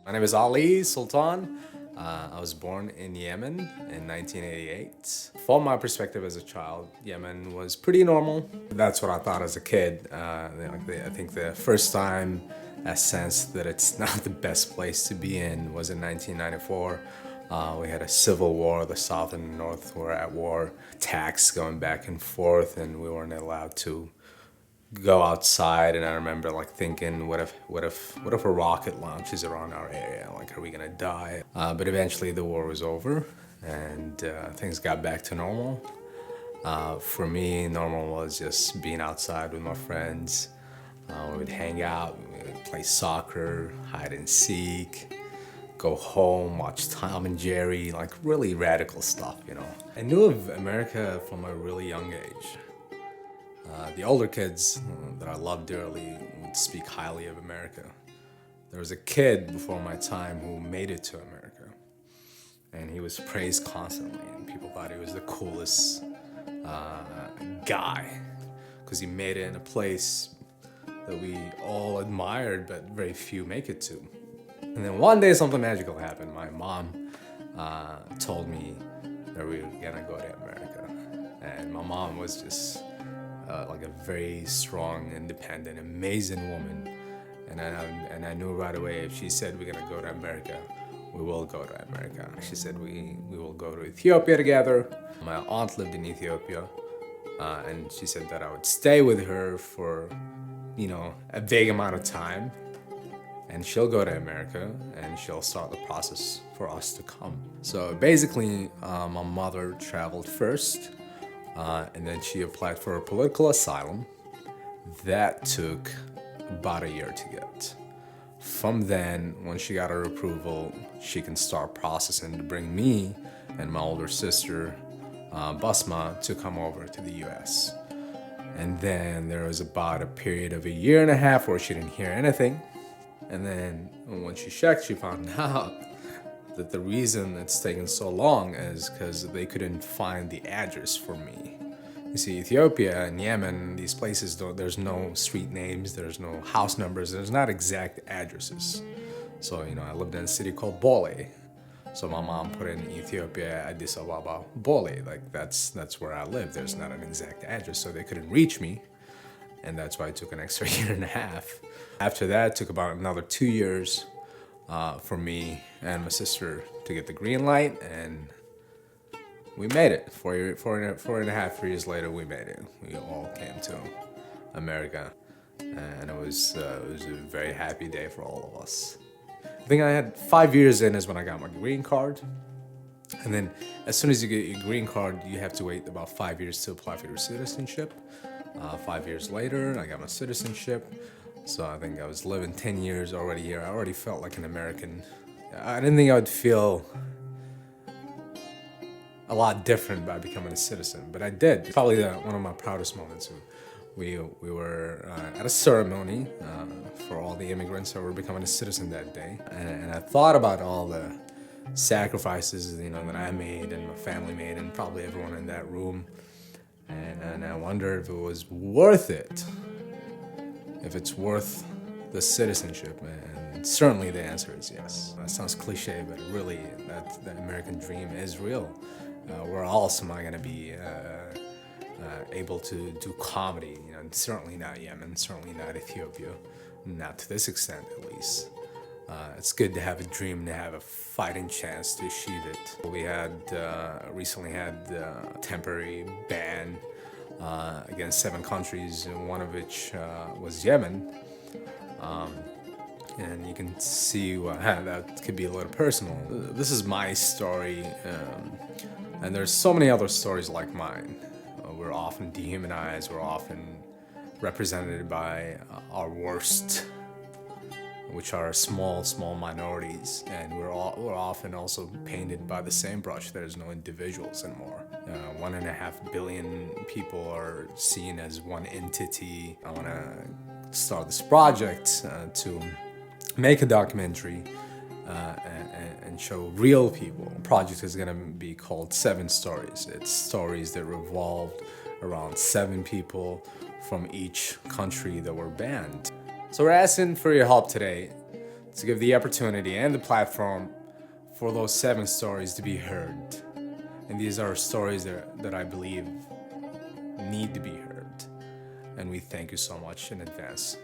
My name is Ali Sultan. I was born in Yemen in 1988. From my perspective as a child, Yemen was pretty normal. That's what I thought as a kid. I think the first time I sensed that it's not the best place to be in was in 1994. We had a civil war. The South and the North were at war. Attacks going back and forth, and we weren't allowed to go outside. And I remember thinking, what if a rocket launches around our area? Like, are we gonna die? But eventually the war was over, and things got back to normal. For me, normal was just being outside with my friends. We would hang out, we would play soccer, hide and seek, go home, watch Tom and Jerry, like really radical stuff. I knew of America from a really young age. The older kids that I loved dearly would speak highly of America. There was a kid before my time who made it to America, and he was praised constantly, and people thought he was the coolest guy because he made it in a place that we all admired, but very few make it to. And then one day something magical happened. My mom told me that we were gonna go to America, and my mom was just like a very strong, independent, amazing woman. And I knew right away if she said we're gonna go to America, we will go to America. She said we will go to Ethiopia together. My aunt lived in Ethiopia, and she said that I would stay with her for, a vague amount of time, and she'll go to America and she'll start the process for us to come. So basically, my mother traveled first. And then she applied for a political asylum. That took about a year to get. From then, when she got her approval, she can start processing to bring me and my older sister, Basma, to come over to the US. And then there was about a period of a year and a half where she didn't hear anything. And then when she checked, she found out that the reason it's taken so long is because they couldn't find the address for me. You see, Ethiopia and Yemen, these places, there's no street names, there's no house numbers, there's not exact addresses. So, I lived in a city called Bole. So my mom put in Ethiopia, Addis Ababa, Bole. Like, that's where I live. There's not an exact address, so they couldn't reach me. And that's why it took an extra year and a half. After that, it took about another 2 years for me and my sister to get the green light, and we made it. Four and a half years later, we made it. We all came to America, and it was a very happy day for all of us. I think I had 5 years in is when I got my green card, and then as soon as you get your green card, you have to wait about 5 years to apply for your citizenship. 5 years later, I got my citizenship. So I think I was living 10 years already here. I already felt like an American. I didn't think I would feel a lot different by becoming a citizen, but I did. Probably one of my proudest moments. We were at a ceremony for all the immigrants that were becoming a citizen that day. And I thought about all the sacrifices, that I made and my family made, and probably everyone in that room. And I wondered if it was worth it. If it's worth the citizenship, and certainly the answer is yes. That sounds cliche, but really, the American dream is real. Where else am I going to be able to do comedy? Certainly not Yemen, certainly not Ethiopia, not to this extent at least. It's good to have a dream, to have a fighting chance to achieve it. We recently had a temporary ban against 7 countries, one of which was Yemen. And you can see that could be a little personal. This is my story, and there's so many other stories like mine. We're often dehumanized, we're often represented by our worst, which are small minorities, and we're often also painted by the same brush. There's no individuals anymore. 1.5 billion people are seen as one entity. I want to start this project to make a documentary and show real people. The project is going to be called 7 Stories. It's stories that revolved around 7 people from each country that were banned. So we're asking for your help today to give the opportunity and the platform for those 7 stories to be heard. And these are stories that I believe need to be heard. And we thank you so much in advance.